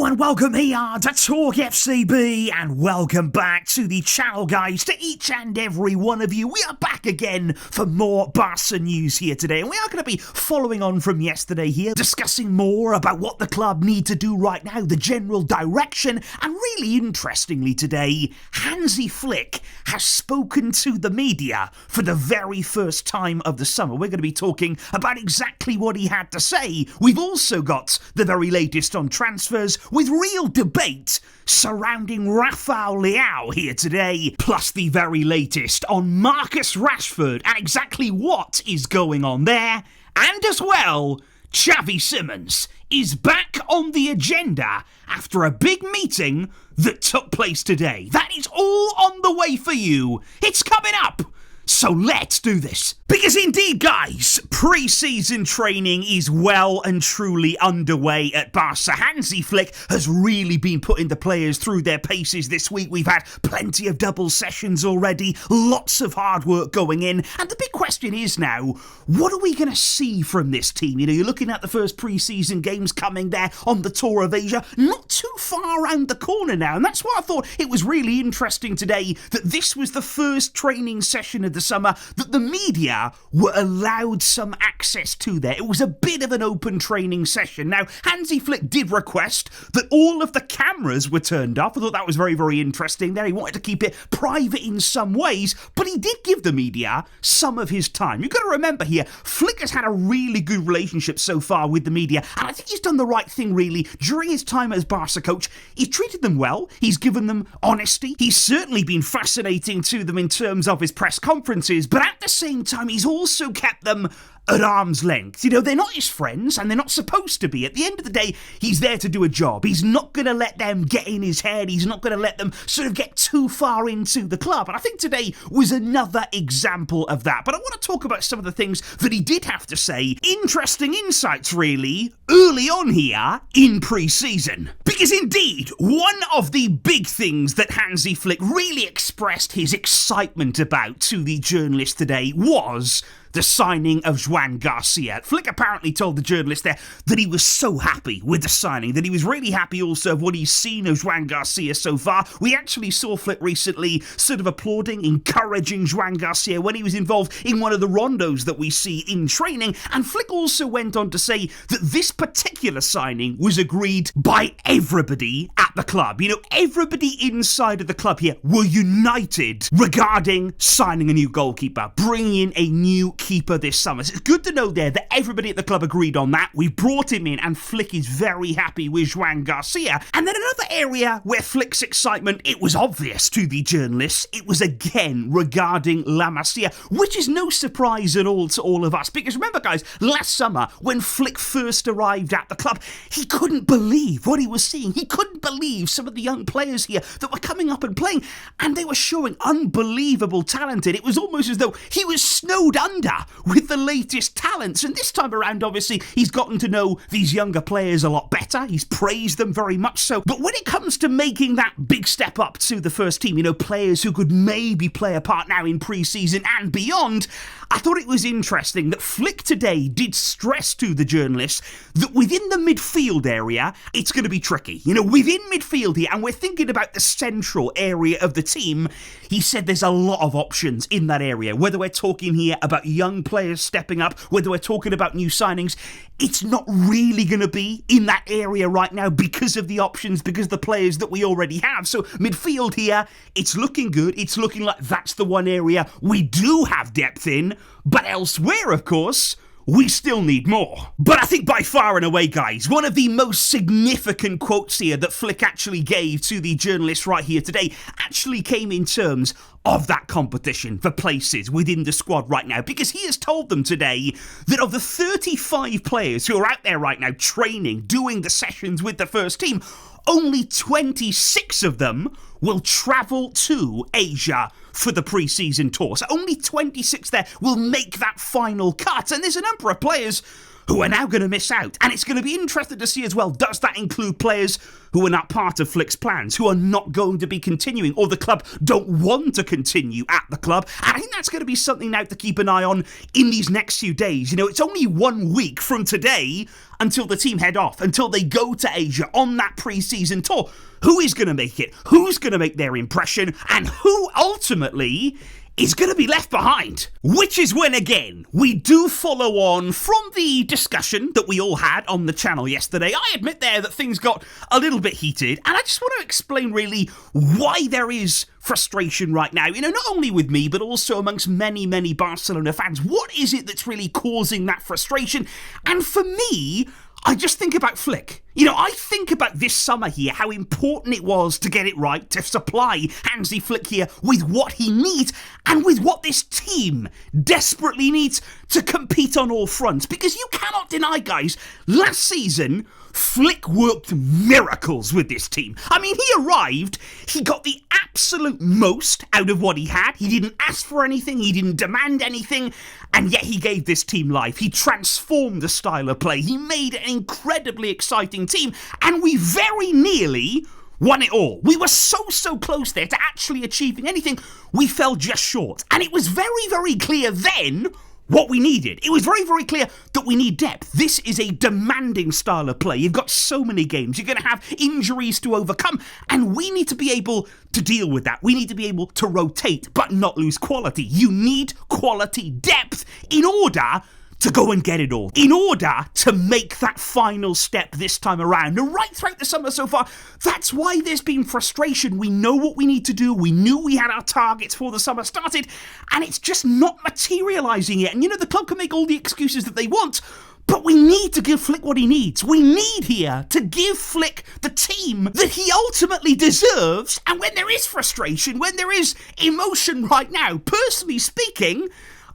and welcome here to TalkFCB, and welcome back to the channel, guys. To each and every one of you, we are back again for more Barca news here today, and we are going to be following on from yesterday here, discussing more about what the club need to do right now, the general direction, and really interestingly today, Hansi Flick has spoken to the media for the very first time of the summer. We're going to be talking about exactly what he had to say. We've also got the very latest on transfers, with real debate surrounding Rafael Leao here today, plus the very latest on Marcus Rashford and exactly what is going on there, and as well, Xavi Simons is back on the agenda after a big meeting that took place today. That is all on the way for you. It's coming up. So let's do this. Because indeed, guys, pre-season training is well and truly underway at Barca. Hansi Flick has really been putting the players through their paces this week. We've had plenty of double sessions already, lots of hard work going in. And the big question is now, what are we going to see from this team? You know, you're looking at the first pre-season games coming there on the Tour of Asia, not too far around the corner now. And that's why I thought it was really interesting today that this was the first training session of the summer that the media were allowed some access to there. It was a bit of an open training session. Now, Hansi Flick did request that all of the cameras were turned off. I thought that was very, very interesting there. He wanted to keep it private in some ways, but he did give the media some of his time. You've got to remember here, Flick has had a really good relationship so far with the media, and I think he's done the right thing, really. During his time as Barca coach, he's treated them well. He's given them honesty. He's certainly been fascinating to them in terms of his press conferences, but at the same time, he's also kept them at arm's length. You know, they're not his friends, and they're not supposed to be. At the end of the day, he's there to do a job. He's not going to let them get in his head. He's not going to let them sort of get too far into the club. And I think today was another example of that. But I want to talk about some of the things that he did have to say. Interesting insights, really, early on here in pre-season. Because indeed, one of the big things that Hansi Flick really expressed his excitement about to the journalists today was the signing of Juan Garcia. Flick apparently told the journalist there that he was so happy with the signing, that he was really happy also of what he's seen of Juan Garcia so far. We actually saw Flick recently sort of applauding, encouraging Juan Garcia when he was involved in one of the rondos that we see in training. And Flick also went on to say that this particular signing was agreed by everybody at the club. You know, everybody inside of the club here were united regarding signing a new goalkeeper, bringing in a new keeper this summer. So it's good to know there that everybody at the club agreed on that. We brought him in, and Flick is very happy with Juan Garcia. And then another area where Flick's excitement, it was obvious to the journalists, it was again regarding La Masia, which is no surprise at all to all of us. Because remember, guys, last summer when Flick first arrived at the club, he couldn't believe what he was seeing. He couldn't believe some of the young players here that were coming up and playing, and they were showing unbelievable talent. It was almost as though he was snowed under with the latest talents. And this time around, obviously, he's gotten to know these younger players a lot better. He's praised them very much so. But when it comes to making that big step up to the first team, you know, players who could maybe play a part now in pre-season and beyond, I thought it was interesting that Flick today did stress to the journalists that within the midfield area, it's going to be tricky. You know, within midfield here, and we're thinking about the central area of the team, he said there's a lot of options in that area. Whether we're talking here about young players stepping up, whether we're talking about new signings, it's not really going to be in that area right now because of the options, because of the players that we already have. So midfield here, it's looking good. It's looking like that's the one area we do have depth in. But elsewhere, of course, we still need more. But I think by far and away, guys, one of the most significant quotes here that Flick actually gave to the journalists right here today actually came in terms of that competition for places within the squad right now, because he has told them today that of the 35 players who are out there right now training, doing the sessions with the first team, only 26 of them will travel to Asia for the pre-season tour. So only 26 there will make that final cut. And there's a number of players who are now going to miss out. And it's going to be interesting to see as well, does that include players who are not part of Flick's plans, who are not going to be continuing, or the club don't want to continue at the club? And I think that's going to be something now to keep an eye on in these next few days. You know, it's only 1 week from today until the team head off, until they go to Asia on that pre-season tour. Who is going to make it? Who's going to make their impression? And who ultimately is going to be left behind? Which is when, again, we do follow on from the discussion that we all had on the channel yesterday. I admit there that things got a little bit heated, and I just want to explain really why there is frustration right now. You know, not only with me, but also amongst many, many Barcelona fans. What is it that's really causing that frustration? And for me, I just think about Flick. You know, I think about this summer here, how important it was to get it right, to supply Hansi Flick here with what he needs and with what this team desperately needs to compete on all fronts. Because you cannot deny, guys, last season, Flick worked miracles with this team. I mean, he arrived, he got the absolute most out of what he had. He didn't ask for anything, he didn't demand anything, and yet he gave this team life. He transformed the style of play. He made an incredibly exciting team, and we very nearly won it all. We were so close there to actually achieving anything. We fell just short. And it was very, very clear then what we needed. It was very, very clear that we need depth. This is a demanding style of play. You've got so many games. You're going to have injuries to overcome, and we need to be able to deal with that. We need to be able to rotate, but not lose quality. You need quality depth in order to go and get it all, in order to make that final step this time around. And right throughout the summer so far, that's why there's been frustration. We know what we need to do. We knew we had our targets before the summer started, and it's just not materialising yet. And you know, the club can make all the excuses that they want, but we need to give Flick what he needs. We need here to give Flick the team that he ultimately deserves. And when there is frustration, when there is emotion right now, personally speaking,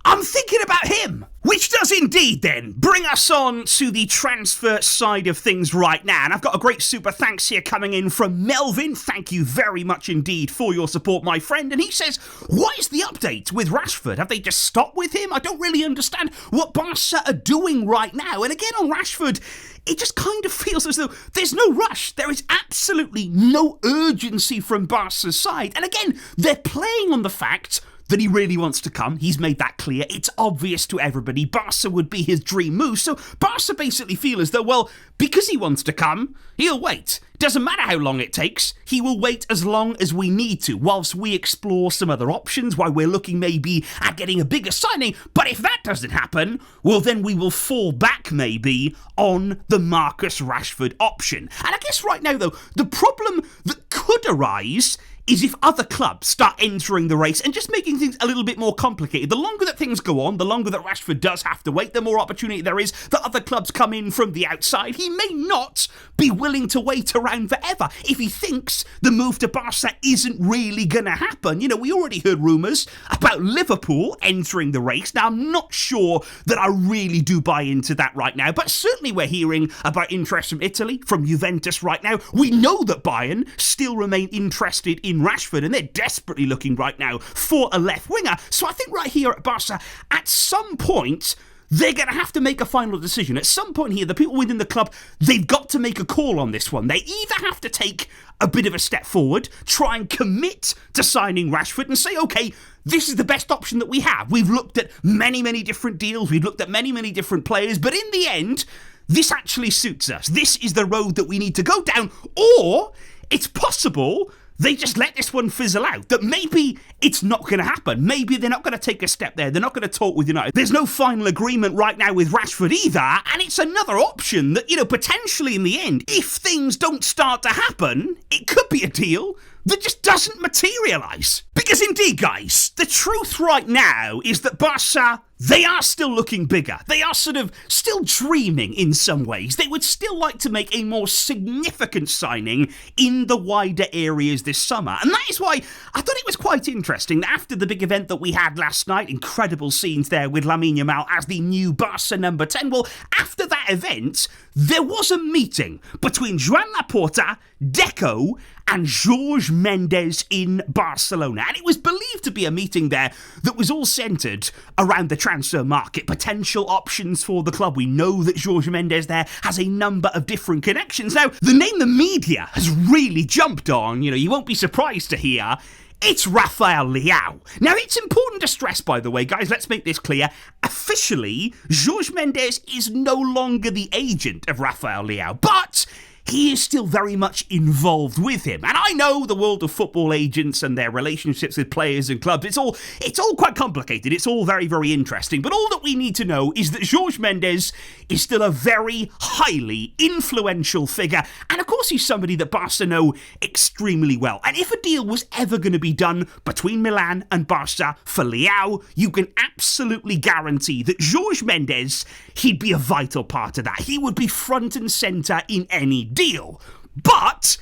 I'm thinking about him. Which does indeed then bring us on to the transfer side of things right now. And I've got a great super thanks here coming in from Melvin. Thank you very much indeed for your support, my friend. And he says, what is the update with Rashford? Have they just stopped with him? I don't really understand what Barca are doing right now. And again on Rashford, it just kind of feels as though there's no rush. There is absolutely no urgency from Barca's side. And again, they're playing on the fact that he really wants to come. He's made that clear. It's obvious to everybody. Barca would be his dream move. So Barca basically feel as though, well, because he wants to come, he'll wait. Doesn't matter how long it takes. He will wait as long as we need to, whilst we explore some other options, while we're looking maybe at getting a bigger signing. But if that doesn't happen, well, then we will fall back maybe on the Marcus Rashford option. And I guess right now, though, the problem that could arise is if other clubs start entering the race and just making things a little bit more complicated. The longer that things go on, the longer that Rashford does have to wait, the more opportunity there is that other clubs come in from the outside. He may not be willing to wait around forever if he thinks the move to Barca isn't really going to happen. You know, we already heard rumours about Liverpool entering the race. Now, I'm not sure that I really do buy into that right now, but certainly we're hearing about interest from Italy, from Juventus right now. We know that Bayern still remain interested in Rashford, and they're desperately looking right now for a left winger. So I think right here at Barca, at some point, they're going to have to make a final decision. At some point here, the people within the club, they've got to make a call on this one. They either have to take a bit of a step forward, try and commit to signing Rashford and say, okay, this is the best option that we have. We've looked at many, many different deals. We've looked at many, many different players. But in the end, this actually suits us. This is the road that we need to go down. Or it's possible they just let this one fizzle out, that maybe it's not going to happen. Maybe they're not going to take a step there. They're not going to talk with United. There's no final agreement right now with Rashford either, and it's another option that, you know, potentially in the end, if things don't start to happen, it could be a deal that just doesn't materialise. Because indeed, guys, the truth right now is that Barca, they are still looking bigger. They are sort of still dreaming in some ways. They would still like to make a more significant signing in the wider areas this summer. And that is why I thought it was quite interesting that after the big event that we had last night, incredible scenes there with Lamine Yamal as the new Barca number 10, well, after that event, there was a meeting between Joan Laporta, Deco, and Jorge Mendes in Barcelona. And it was believed to be a meeting there that was all centred around the transfer market, potential options for the club. We know that Jorge Mendes there has a number of different connections. Now, the name the media has really jumped on, you won't be surprised to hear, it's Rafael Leao. Now, it's important to stress, by the way, guys, let's make this clear. Officially, Jorge Mendes is no longer the agent of Rafael Leao, but he is still very much involved with him. And I know the world of football agents and their relationships with players and clubs, it's all quite complicated. It's all very, very interesting. But all that we need to know is that Jorge Mendes is still a very highly influential figure. And of course, he's somebody that Barca know extremely well. And if a deal was ever going to be done between Milan and Barca for Leao, you can absolutely guarantee that Jorge Mendes, he'd be a vital part of that. He would be front and centre in any deal. But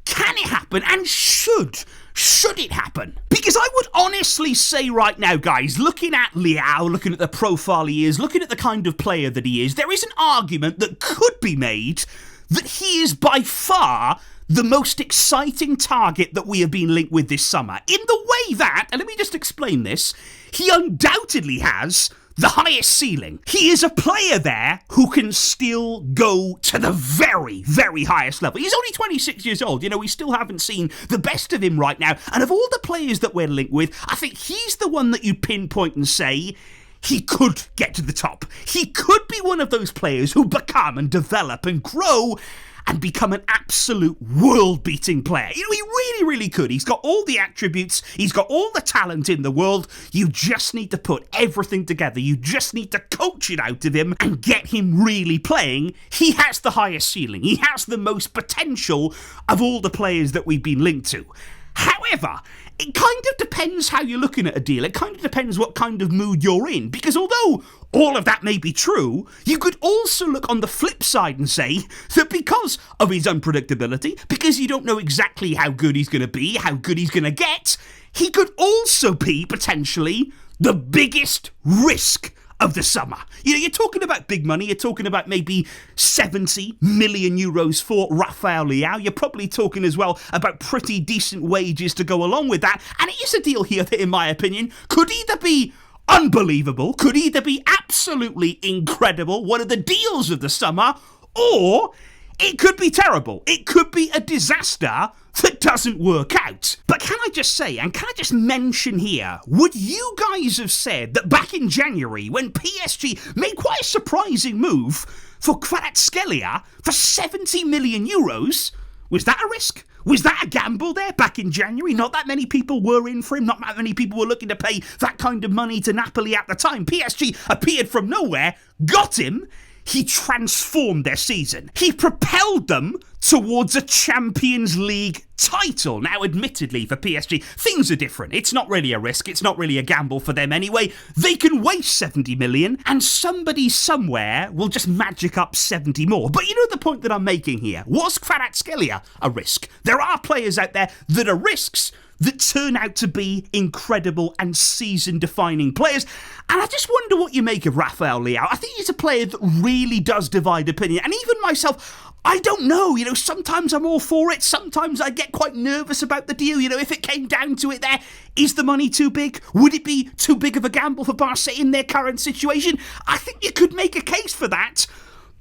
can it happen, and should it happen? Because I would honestly say right now, guys, looking at Leao, looking at the profile he is, looking at the kind of player that he is, there is an argument that could be made that he is by far the most exciting target that we have been linked with this summer. In the way that, and let me just explain this, he undoubtedly has the highest ceiling. He is a player there who can still go to the very, very highest level. He's only 26 years old. We still haven't seen the best of him right now. And of all the players that we're linked with, I think he's the one that you pinpoint and say, he could get to the top. He could be one of those players who become and develop and grow and become an absolute world-beating player. He really, really could. He's got all the attributes. He's got all the talent in the world. You just need to put everything together. You just need to coach it out of him and get him really playing. He has the highest ceiling. He has the most potential of all the players that we've been linked to. However, it kind of depends how you're looking at a deal. It kind of depends what kind of mood you're in. Because although all of that may be true, you could also look on the flip side and say that because of his unpredictability, because you don't know exactly how good he's going to be, how good he's going to get, he could also be potentially the biggest risk of the summer. You're talking about big money. You're talking about maybe 70 million euros for Rafael Leao. You're probably talking as well about pretty decent wages to go along with that. And it is a deal here that, in my opinion, could either be unbelievable, could either be absolutely incredible, one of the deals of the summer, or it could be terrible. It could be a disaster that doesn't work out. But can I just say, and can I just mention here, would you guys have said that back in January, when PSG made quite a surprising move for Kvaratskhelia for 70 million euros, was that a risk? Was that a gamble there back in January? Not that many people were in for him. Not that many people were looking to pay that kind of money to Napoli at the time. PSG appeared from nowhere, got him. He transformed their season. He propelled them towards a Champions League title. Now, admittedly, for PSG, things are different. It's not really a risk. It's not really a gamble for them anyway. They can waste 70 million and somebody somewhere will just magic up 70 more. But you know the point that I'm making here? Was Kvaratskhelia a risk? There are players out there that are risks that turn out to be incredible and season-defining players. And I just wonder what you make of Rafael Leao. I think he's a player that really does divide opinion. And even myself, I don't know. Sometimes I'm all for it. Sometimes I get quite nervous about the deal. If it came down to it there, is the money too big? Would it be too big of a gamble for Barca in their current situation? I think you could make a case for that.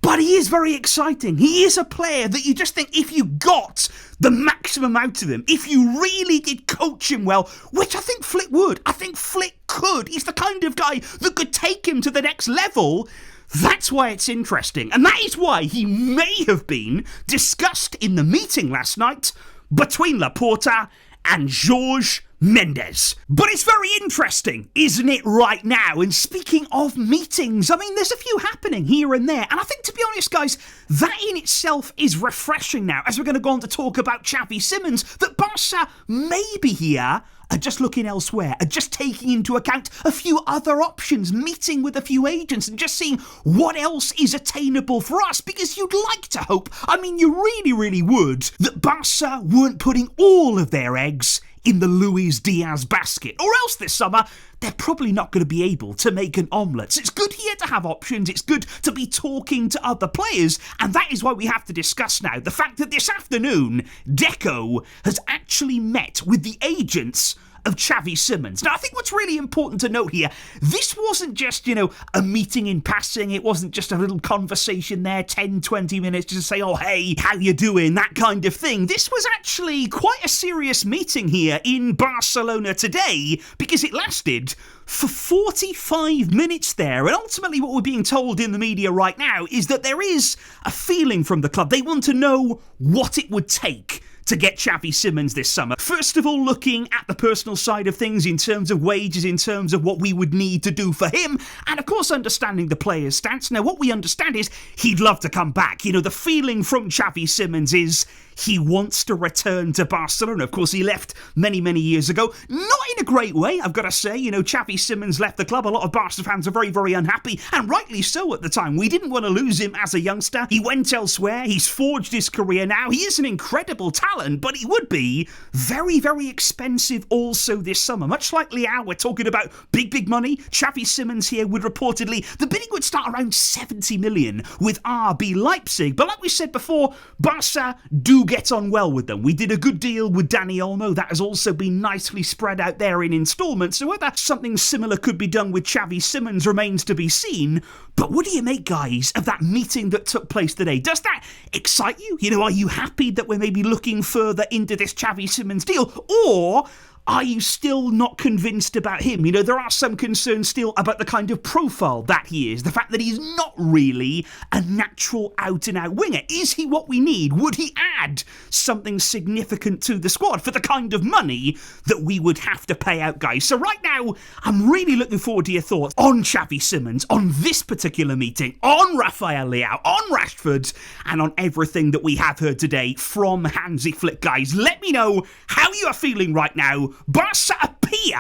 But he is very exciting. He is a player that you just think if you got the maximum out of him, if you really did coach him well, which I think Flick would, I think Flick could. He's the kind of guy that could take him to the next level. That's why it's interesting. And that is why he may have been discussed in the meeting last night between Laporta and Jorge Mendes. But it's very interesting, isn't it, right now? And speaking of meetings, there's a few happening here and there. And I think, to be honest, guys, that in itself is refreshing now, as we're going to go on to talk about Xavi Simons, that Barca may be here are just looking elsewhere, are just taking into account a few other options, meeting with a few agents and just seeing what else is attainable for us, because you'd like to hope, you really, really would, that Barca weren't putting all of their eggs in the Luis Diaz basket, or else this summer they're probably not going to be able to make an omelette. So it's good here to have options, it's good to be talking to other players, and that is why we have to discuss now the fact that this afternoon Deco has actually met with the agents of Xavi Simons. Now, I think what's really important to note here, this wasn't just, a meeting in passing. It wasn't just a little conversation there, 10, 20 minutes, just to say, oh, hey, how you doing? That kind of thing. This was actually quite a serious meeting here in Barcelona today, because it lasted for 45 minutes there. And ultimately what we're being told in the media right now is that there is a feeling from the club. They want to know what it would take to get Xavi Simons this summer. First of all, looking at the personal side of things in terms of wages, in terms of what we would need to do for him, and of course understanding the player's stance. Now, what we understand is he'd love to come back. The feeling from Xavi Simons is he wants to return to Barcelona. Of course, he left many, many years ago. Not in a great way, I've got to say. Xavi Simons left the club. A lot of Barca fans are very, very unhappy, and rightly so at the time. We didn't want to lose him as a youngster. He went elsewhere. He's forged his career now. He is an incredible talent, but he would be very, very expensive also this summer. Much like Leao, we're talking about big, big money. Xavi Simons here would reportedly, the bidding would start around 70 million with RB Leipzig. But like we said before, Barca do get on well with them. We did a good deal with Dani Olmo. That has also been nicely spread out there in installments. So whether something similar could be done with Xavi Simons remains to be seen. But what do you make, guys, of that meeting that took place today? Does that excite you? Are you happy that we're maybe looking further into this Xavi Simons deal? Or are you still not convinced about him? There are some concerns still about the kind of profile that he is. The fact that he's not really a natural out-and-out winger. Is he what we need? Would he add something significant to the squad for the kind of money that we would have to pay out, guys? So right now, I'm really looking forward to your thoughts on Xavi Simons, on this particular meeting, on Rafael Leao, on Rashford, and on everything that we have heard today from Hansi Flick, guys. Let me know how you are feeling right now. Barca appear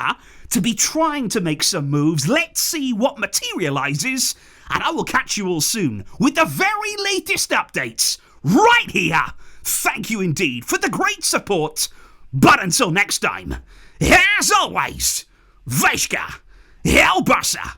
to be trying to make some moves. Let's see what materialises, and I will catch you all soon with the very latest updates right here. Thank you indeed for the great support, but until next time, as always, Vejka, El Barça.